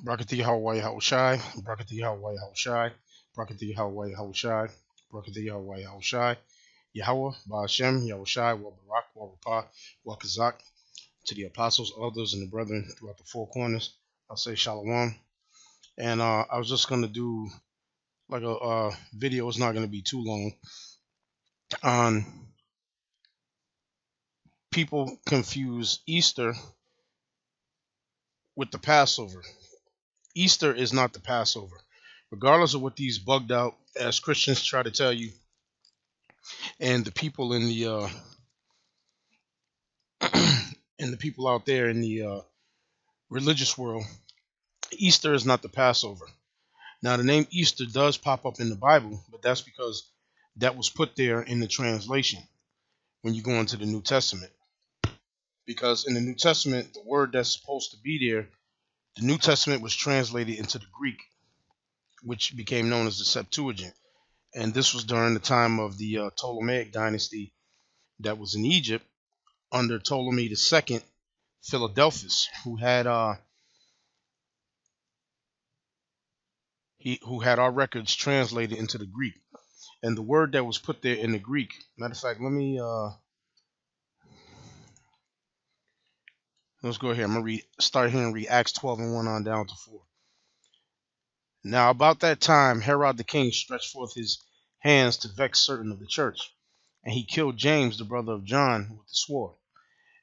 Brakati Hawaii Haushai, Brakati Hawaii Haushai, Brakati Hawaii Haushai, Brakati Hawaii Haushai, Yahweh, Ba'ashem, Yahushai, Wa Barak, Wa Rapah, Wa Kazak, to the apostles, elders, and the brethren throughout the four corners. I'll say Shalom. And I was just going to do like a video, it's not going to be too long, on people confuse Easter with the Passover. Easter is not the Passover. Regardless of what these bugged out as Christians try to tell you, and the people in the and the people out there in the religious world, Easter is not the Passover. Now, the name Easter does pop up in the Bible, but that's because that was put there in the translation when you go into the New Testament. Because in the New Testament, the word that's supposed to be there, the New Testament was translated into the Greek, which became known as the Septuagint. And this was during the time of the Ptolemaic dynasty that was in Egypt under Ptolemy II Philadelphus, who had our records translated into the Greek. And the word that was put there in the Greek, matter of fact, let's go here. I'm gonna start here and read Acts 12 and 1 on down to 4. Now about that time, Herod the king stretched forth his hands to vex certain of the church, and he killed James, the brother of John, with the sword.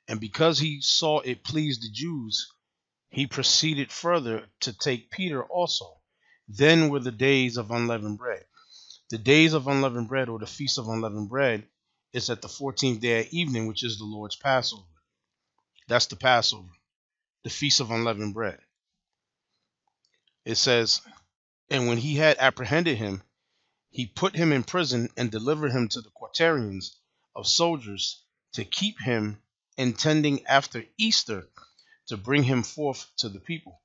And because he saw it pleased the Jews, he proceeded further to take Peter also. Then were the days of unleavened bread. The days of unleavened bread, or the feast of unleavened bread, is at the 14th day at evening, which is the Lord's Passover. That's the Passover, the feast of unleavened bread. It says, and when he had apprehended him, he put him in prison and delivered him to the quaternions of soldiers to keep him, intending after Easter to bring him forth to the people.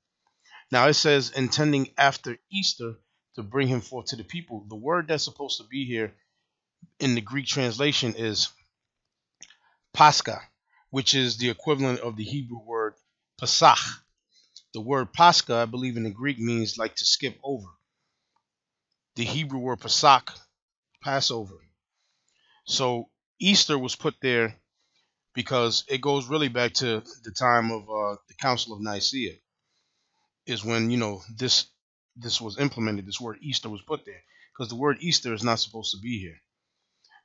Now it says intending after Easter to bring him forth to the people. The word that's supposed to be here in the Greek translation is Pascha, which is the equivalent of the Hebrew word Pesach. The word Pascha, I believe in the Greek, means like to skip over. The Hebrew word Pesach, Passover. So Easter was put there because it goes really back to the time of the Council of Nicaea, is when this was implemented. This word Easter was put there because the word Easter is not supposed to be here.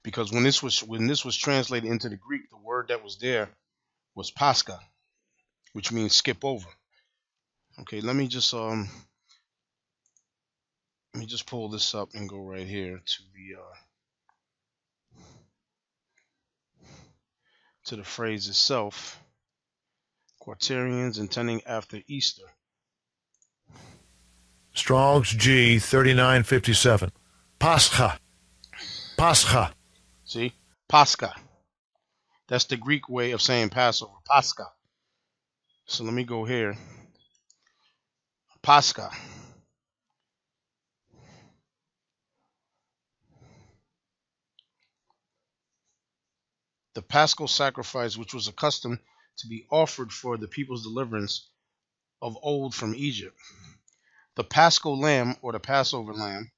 Because when this was translated into the Greek, the word that was there was Pascha, which means skip over. Okay, let me just pull this up and go right here to the phrase itself. Quaternions intending after Easter. Strong's G 3957. Pascha. Pascha. See? Pascha. That's the Greek way of saying Passover. Pascha. So let me go here. Pascha. The paschal sacrifice which was accustomed to be offered for the people's deliverance of old from Egypt. The paschal lamb, or the Passover lamb,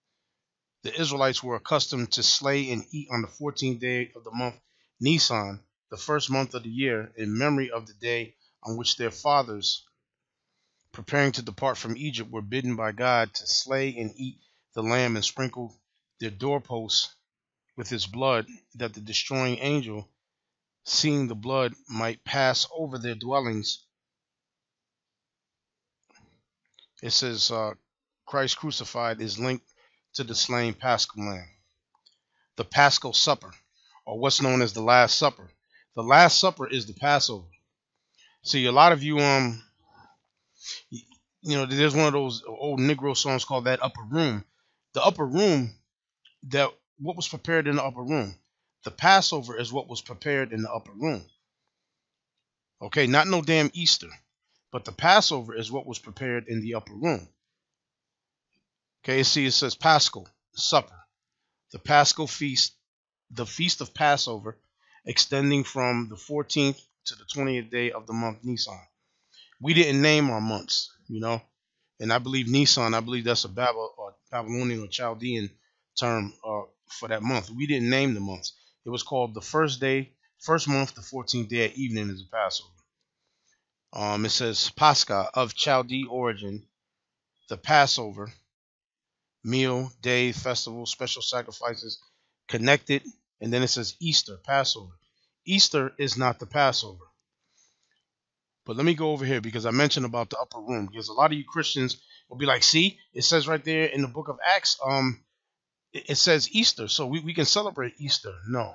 the Israelites were accustomed to slay and eat on the 14th day of the month Nisan, the first month of the year, in memory of the day on which their fathers, preparing to depart from Egypt, were bidden by God to slay and eat the lamb and sprinkle their doorposts with its blood, that the destroying angel, seeing the blood, might pass over their dwellings. It says Christ crucified is linked to the slain paschal lamb. The paschal supper, or what's known as the Last Supper. The Last Supper is the Passover. See, a lot of you, there's one of those old Negro songs called That Upper Room. The upper room, what was prepared in the upper room. The Passover is what was prepared in the upper room. Okay, not no damn Easter, but the Passover is what was prepared in the upper room. Okay, see, it says Paschal Supper, the Paschal Feast, the Feast of Passover, extending from the 14th to the 20th day of the month Nisan. We didn't name our months, And I believe Nisan, I believe that's a Babylonian or Chaldean term for that month. We didn't name the months. It was called the first day, first month, the 14th day at evening is the Passover. It says Pascha of Chaldee origin, the Passover, meal, day, festival, special sacrifices, connected, and then it says Easter, Passover. Easter is not the Passover. But let me go over here because I mentioned about the upper room. Because a lot of you Christians will be like, see, it says right there in the book of Acts, it says Easter, so we can celebrate Easter. No.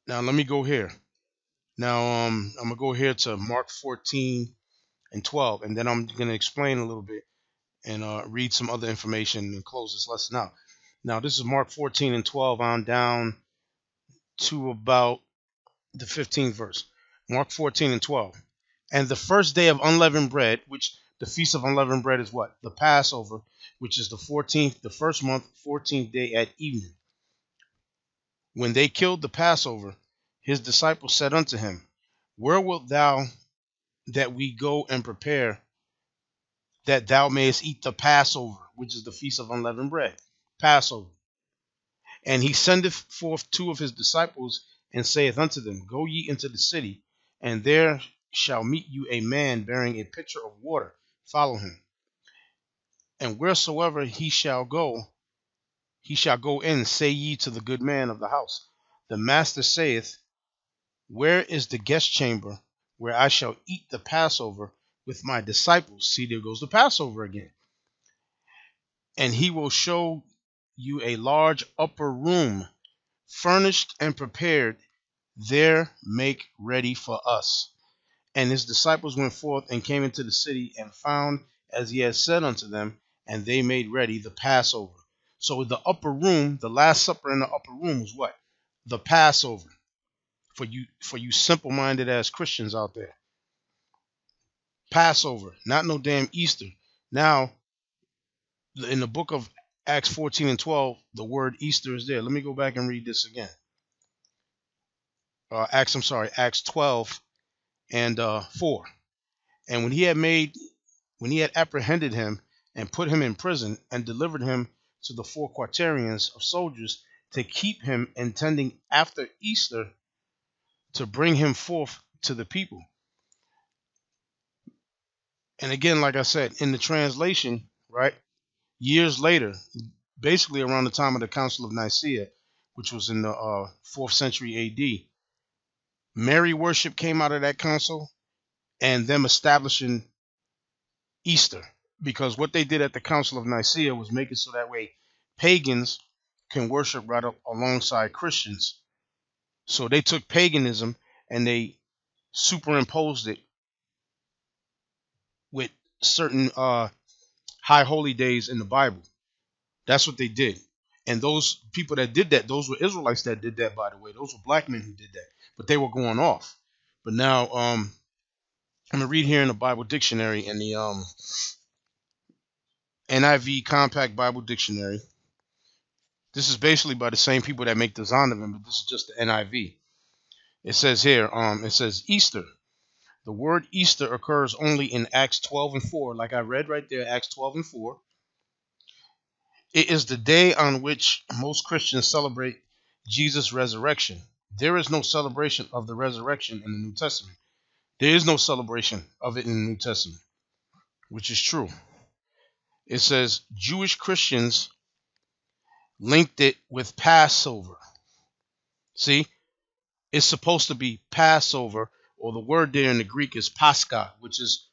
Now let me go here. Now I'm gonna go here to Mark 14 and 12, and then I'm gonna explain a little bit and read some other information and close this lesson out. Now this is Mark 14 and 12 on down to about the 15th verse. Mark 14 and 12. And the first day of unleavened bread, which the feast of unleavened bread is what? The Passover, which is the 14th, the first month, 14th day at evening. When they killed the Passover, his disciples said unto him, where wilt thou that we go and prepare that thou mayest eat the Passover, which is the feast of unleavened bread? Passover. And he sendeth forth two of his disciples and saith unto them, go ye into the city, and there shall meet you a man bearing a pitcher of water. Follow him. And wheresoever he shall go in. Say ye to the good man of the house, the master saith, where is the guest chamber where I shall eat the Passover with my disciples? See, there goes the Passover again. And he will show you a large upper room, furnished and prepared. There make ready for us. And his disciples went forth and came into the city and found as he had said unto them, and they made ready the Passover. So the upper room, the Last Supper in the upper room was what? The Passover. For you simple-minded as Christians out there. Passover, not no damn Easter. Now, in the book of Acts 14 and 12, the word Easter is there. Let me go back and read this again. Acts 12 and 4. And when he had apprehended him and put him in prison and delivered him to the 4 quaternions of soldiers to keep him, intending after Easter to bring him forth to the people. And again, like I said, in the translation, right, years later, basically around the time of the Council of Nicaea, which was in the 4th century AD, Mary worship came out of that council and them establishing Easter. Because what they did at the Council of Nicaea was make it so that way pagans can worship right up alongside Christians. So they took paganism and they superimposed it with certain high holy days in the Bible. That's what they did. And those people that did that, those were Israelites that did that, by the way. Those were black men who did that. But they were going off. But now I'm going to read here in the Bible dictionary, in the NIV Compact Bible Dictionary. This is basically by the same people that make the Zondervan, but this is just the NIV. It says here, it says Easter. The word Easter occurs only in Acts 12 and 4, like I read right there, Acts 12 and 4. It is the day on which most Christians celebrate Jesus' resurrection. There is no celebration of the resurrection in the New Testament. There is no celebration of it in the New Testament, which is true. It says Jewish Christians linked it with Passover. See, it's supposed to be Passover, or the word there in the Greek is Pascha, which is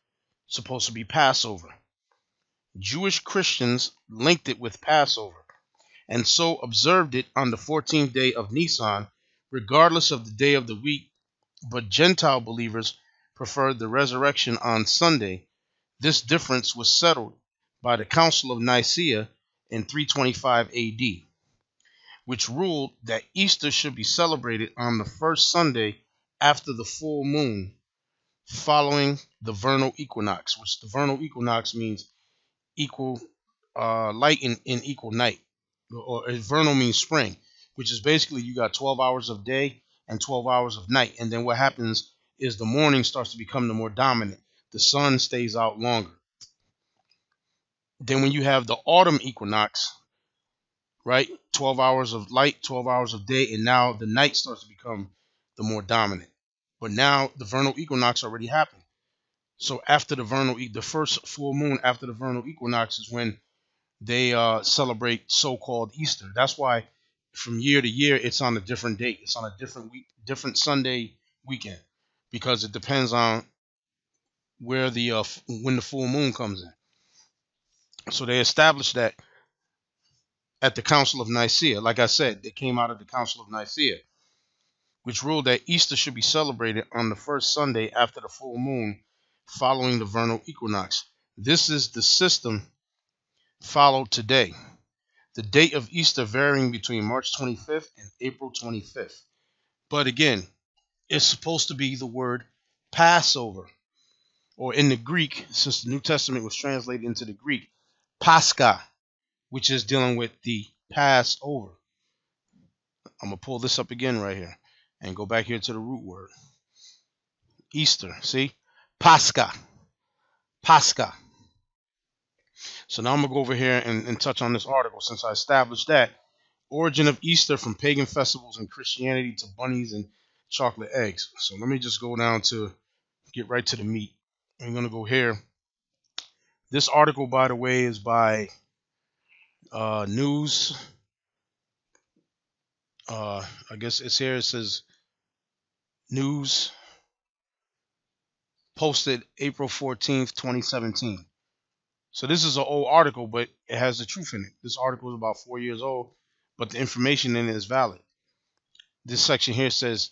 supposed to be Passover. Jewish Christians linked it with Passover, and so observed it on the 14th day of Nisan, regardless of the day of the week. But Gentile believers preferred the resurrection on Sunday. This difference was settled by the Council of Nicaea in 325 AD, which ruled that Easter should be celebrated on the first Sunday after the full moon following the vernal equinox, which the vernal equinox means equal light in equal night, or vernal means spring, which is basically you got 12 hours of day and 12 hours of night, and then what happens is the morning starts to become the more dominant. the sun stays out longer. Then when you have the autumn equinox, right, 12 hours of light, 12 hours of day, and now the night starts to become the more dominant. But now the vernal equinox already happened. So after the first full moon after the vernal equinox is when they celebrate so-called Easter. That's why from year to year it's on a different date. It's on a different week, different Sunday weekend, because it depends on where the when the full moon comes in. So they established that at the Council of Nicaea. Like I said, they came out of the Council of Nicaea, which ruled that Easter should be celebrated on the first Sunday after the full moon following the vernal equinox. This is the system followed today. The date of Easter varying between March 25th and April 25th. But again, it's supposed to be the word Passover, or in the Greek, since the New Testament was translated into the Greek, Pascha, which is dealing with the Passover. I'm going to pull this up again right here and go back here to the root word. Easter, see? Pascha. Pascha. So now I'm going to go over here and touch on this article since I established that. Origin of Easter from pagan festivals and Christianity to bunnies and chocolate eggs. So let me just go down to get right to the meat. I'm going to go here. This article, by the way, is by News. I guess it's here. It says News, posted April 14th, 2017. So this is an old article, but it has the truth in it. This article is about 4 years old, but the information in it is valid. This section here says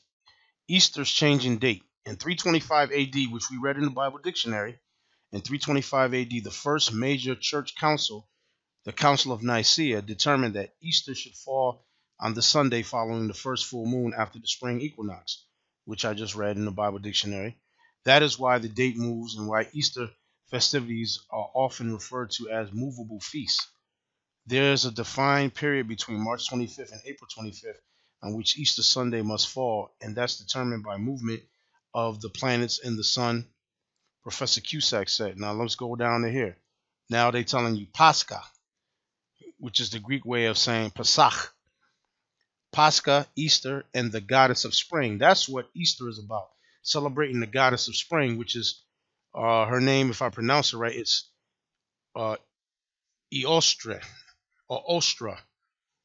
Easter's changing date. In 325 AD, which we read in the Bible dictionary, in 325 AD, the first major church council, the Council of Nicaea, determined that Easter should fall on the Sunday following the first full moon after the spring equinox, which I just read in the Bible dictionary. That is why the date moves and why Easter festivities are often referred to as movable feasts. There is a defined period between March 25th and April 25th on which Easter Sunday must fall, and that's determined by movement of the planets and the sun, Professor Cusack said. Now let's go down to here. Now they're telling you Pascha, which is the Greek way of saying Pesach. Pascha, Easter, and the goddess of spring. That's what Easter is about. Celebrating the goddess of spring, which is her name, if I pronounce it right, it's uh, Eostre or Ostra,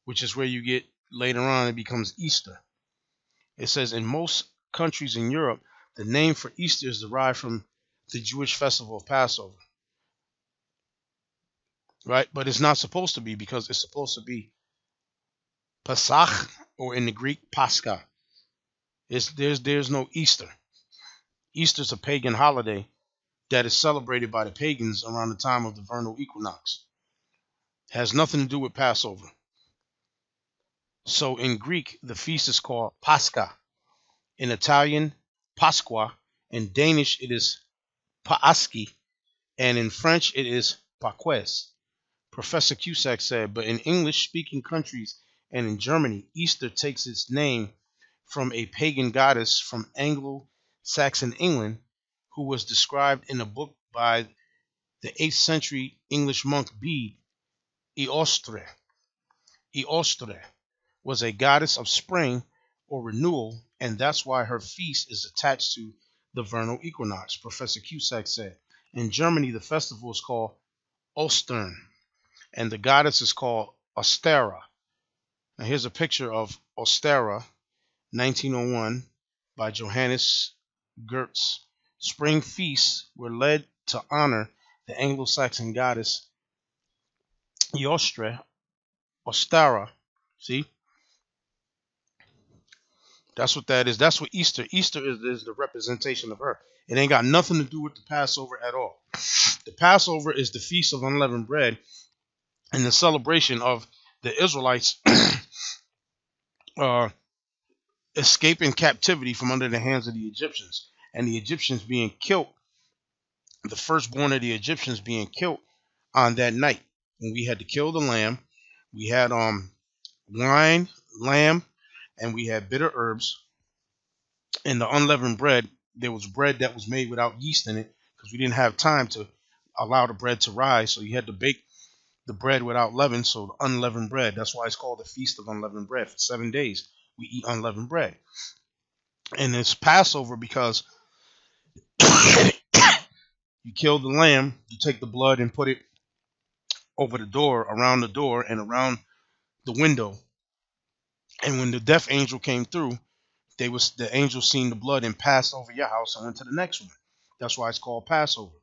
which is where you get later on it becomes Easter. It says in most countries in Europe, the name for Easter is derived from the Jewish festival of Passover. Right? But it's not supposed to be, because it's supposed to be Pesach, or in the Greek, Pascha. There's no Easter. Easter's a pagan holiday that is celebrated by the pagans around the time of the vernal equinox. It has nothing to do with Passover. So in Greek, the feast is called Pascha. In Italian, Pasqua. In Danish, it is Paaski. And in French, it is Pâques. Professor Cusack said, but in English-speaking countries and in Germany, Easter takes its name from a pagan goddess from Anglo-Saxon England who was described in a book by the 8th century English monk Bede. Eostre. Eostre was a goddess of spring or renewal, and that's why her feast is attached to the vernal equinox, Professor Cusack said. In Germany, the festival is called Ostern, and the goddess is called Ostera. Now here's a picture of Ostera, 1901, by Johannes Goetz. Spring feasts were led to honor the Anglo-Saxon goddess Eostre, Ostara. See? That's what that is. That's what Easter. Easter is the representation of her. It ain't got nothing to do with the Passover at all. The Passover is the feast of unleavened bread and the celebration of the Israelites uh, escaping captivity from under the hands of the Egyptians, and the Egyptians being killed, the firstborn of the Egyptians being killed on that night. When we had to kill the lamb, we had wine, lamb, and we had bitter herbs. And the unleavened bread, there was bread that was made without yeast in it, because because we didn't have time to allow the bread to rise. So you had to bake the bread without leaven, so unleavened bread. That's why it's called the Feast of Unleavened Bread. For 7 days, we eat unleavened bread. And it's Passover because you kill the lamb, you take the blood and put it over the door, around the door, and around the window. And when the death angel came through, the angel seen the blood and passed over your house and went to the next one. That's why it's called Passover.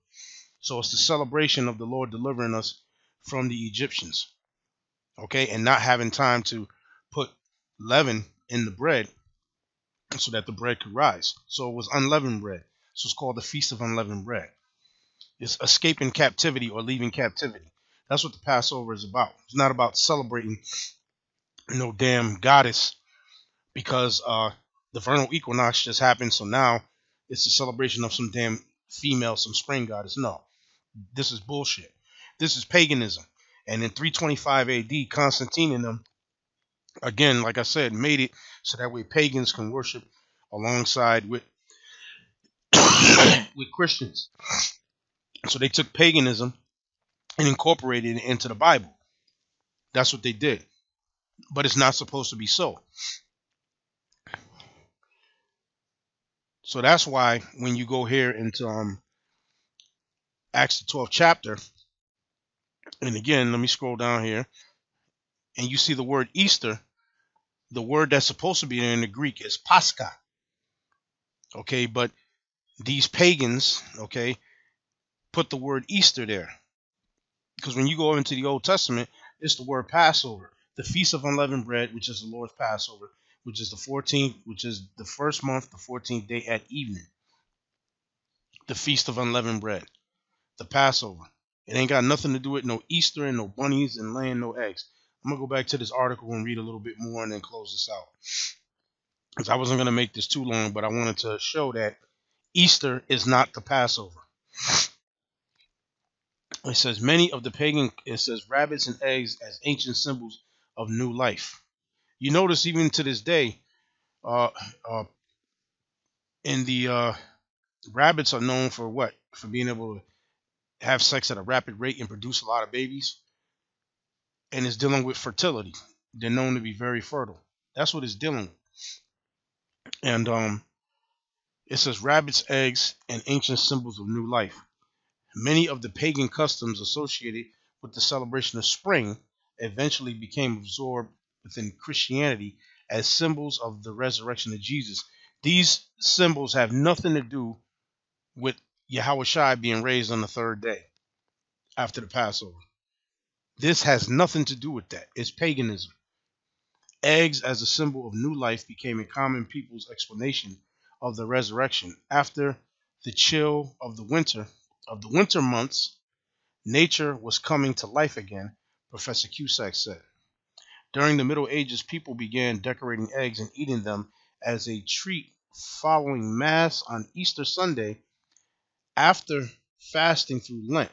So it's the celebration of the Lord delivering us from the Egyptians. Okay, and not having time to put leaven in the bread so that the bread could rise. So it was unleavened bread. So it's called the Feast of Unleavened Bread. It's escaping captivity or leaving captivity. That's what the Passover is about. It's not about celebrating no damn goddess because the vernal equinox just happened. So now it's a celebration of some damn female, some spring goddess. No, this is bullshit. This is paganism. And in 325 AD, Constantine and them, again, like I said, made it so that way pagans can worship alongside with with Christians. So they took paganism and incorporated it into the Bible. That's what they did. But it's not supposed to be so. So that's why when you go here into Acts the 12th chapter, and again, let me scroll down here, and you see the word Easter, the word that's supposed to be there in the Greek is Pascha. Okay, but these pagans, okay, put the word Easter there. Because when you go into the Old Testament, it's the word Passover, the Feast of Unleavened Bread, which is the Lord's Passover, which is the 14th, which is the first month, the 14th day at evening. The Feast of Unleavened Bread, the Passover. It ain't got nothing to do with no Easter and no bunnies and laying no eggs. I'm going to go back to this article and read a little bit more and then close this out. Because I wasn't going to make this too long, but I wanted to show that Easter is not the Passover. It says it says rabbits and eggs as ancient symbols of new life. You notice even to this day, uh, uh, in the rabbits are known for what? For being able to have sex at a rapid rate and produce a lot of babies. And it's dealing with fertility. They're known to be very fertile. That's what it's dealing with. And it says rabbits, eggs, and ancient symbols of new life. Many of the pagan customs associated with the celebration of spring eventually became absorbed within Christianity as symbols of the resurrection of Jesus. These symbols have nothing to do with Yahushua being raised on the third day after the Passover. This has nothing to do with that. It's paganism. Eggs as a symbol of new life became a common people's explanation of the resurrection. After the chill of the winter months, nature was coming to life again, Professor Cusack said. During the Middle Ages, people began decorating eggs and eating them as a treat following Mass on Easter Sunday after fasting through Lent.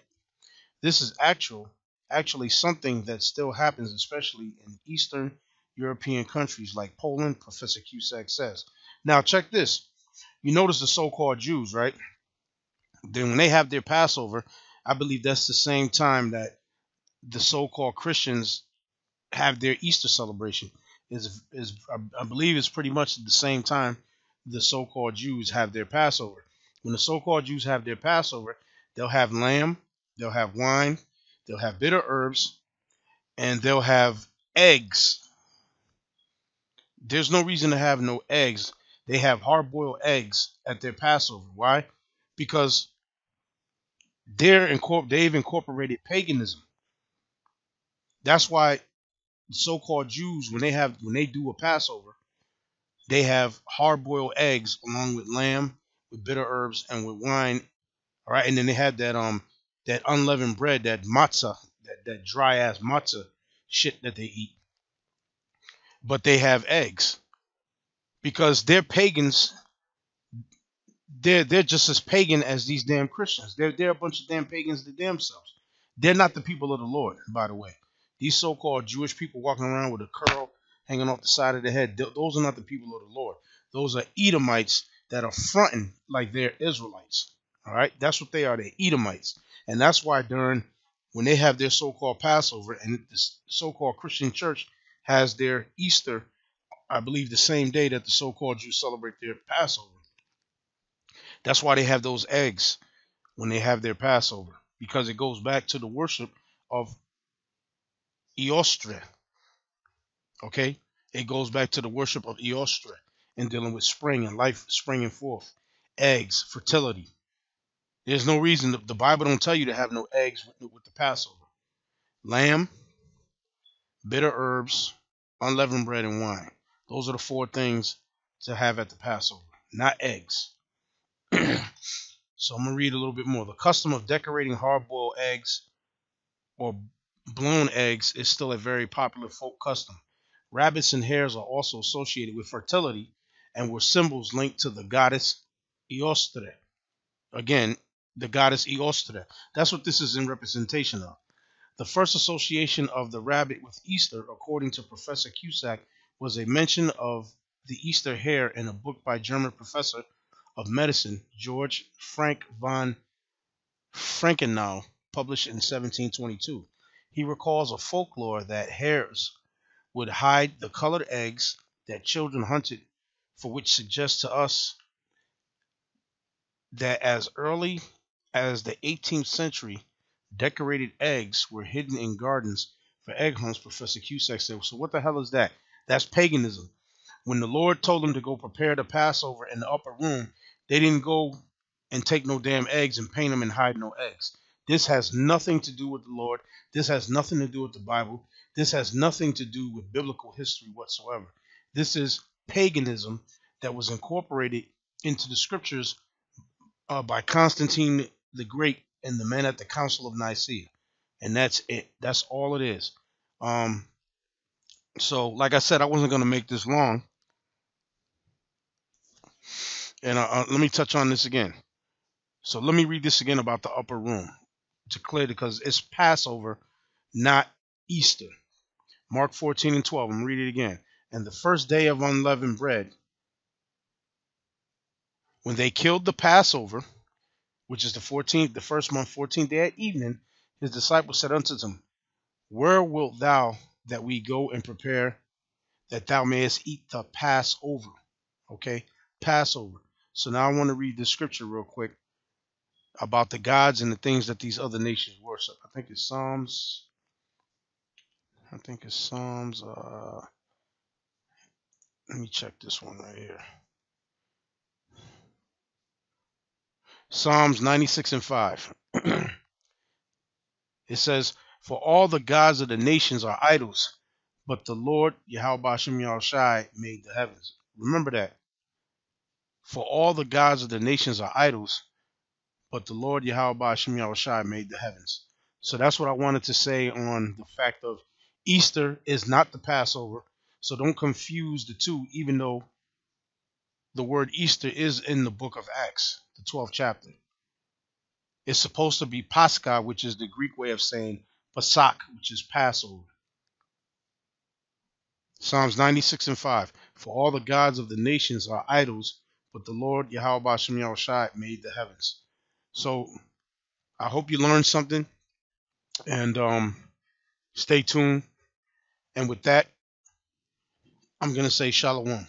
This is actually something that still happens, especially in Eastern European countries like Poland, Professor Cusack says. Now, check this. You notice the so called Jews, right? Then, when they have their Passover, I believe that's the same time that the so called Christians have their Easter celebration. I believe it's pretty much the same time the so called Jews have their Passover. When the so called Jews have their Passover, they'll have lamb, they'll have wine, they'll have bitter herbs, and they'll have eggs. There's no reason to have no eggs. They have hard boiled eggs at their Passover. Why? Because they've incorporated paganism. That's why so called Jews, when they do a Passover, they have hard boiled eggs along with lamb, with bitter herbs, and with wine. All right, and then they have that unleavened bread, that matzah, that dry ass matzah shit that they eat. But they have eggs because they're pagans. They're just as pagan as these damn Christians. They're a bunch of damn pagans to themselves. They're not the people of the Lord, by the way. These so-called Jewish people walking around with a curl hanging off the side of the head, those are not the people of the Lord. Those are Edomites that are fronting like they're Israelites. All right, that's what they are. They're Edomites, and that's why during when they have their so-called Passover, and the so-called Christian church has their Easter, I believe the same day that the so-called Jews celebrate their Passover. That's why they have those eggs when they have their Passover, because it goes back to the worship of Eostre. Okay, it goes back to the worship of Eostre and dealing with spring and life springing forth, eggs, fertility. There's no reason the Bible don't tell you to have no eggs with the Passover. Lamb, bitter herbs, unleavened bread, and wine. Those are the four things to have at the Passover, not eggs. So I'm gonna read a little bit more. The custom of decorating hard-boiled eggs or blown eggs is still a very popular folk custom. Rabbits and hares are also associated with fertility and were symbols linked to the goddess Eostre. Again, the goddess Eostre. That's what this is in representation of. The first association of the rabbit with Easter, according to Professor Cusack, was a mention of the Easter hare in a book by German professor of medicine George Frank von Frankenau, published in 1722. He recalls a folklore that hares would hide the colored eggs that children hunted for, which suggests to us that as early as the 18th century, decorated eggs were hidden in gardens for egg hunts, Professor Cusack said. So what the hell is that? That's paganism. When the Lord told them to go prepare the Passover in the upper room, they didn't go and take no damn eggs and paint them and hide no eggs. This has nothing to do with the Lord. This has nothing to do with the Bible. This has nothing to do with biblical history whatsoever. This is paganism that was incorporated into the scriptures by Constantine the Great and the men at the Council of Nicaea, and that's it. That's all it is. Um, so, like I said, I wasn't going to make this long, and let me touch on this again. So, let me read this again about the upper room to clear, because it's Passover, not Easter. Mark 14 and 12. I'm going to read it again. And the first day of unleavened bread, when they killed the Passover, which is the 14th, the first month, 14th day at evening, his disciples said unto him, where wilt thou that we go and prepare that thou mayest eat the Passover? Okay, Passover. So now I want to read the scripture real quick about the gods and the things that these other nations worship. I think it's Psalms. I think it's Psalms. Let me check this one right here. Psalms 96 and 5. It says, for all the gods of the nations are idols, but the Lord, Yahweh Bashem Yahushai, made the heavens. Remember that. For all the gods of the nations are idols, but the Lord Yahweh Bashem Yahushai made the heavens. So that's what I wanted to say on the fact of Easter is not the Passover. So don't confuse the two, even though the word Easter is in the book of Acts, the 12th chapter. It's supposed to be Pascha, which is the Greek way of saying Pasak, which is Passover. Psalms 96 and 5. For all the gods of the nations are idols, but the Lord Yahweh Bashem Yahushai made the heavens. So I hope you learned something, and stay tuned. And with that, I'm going to say shalom.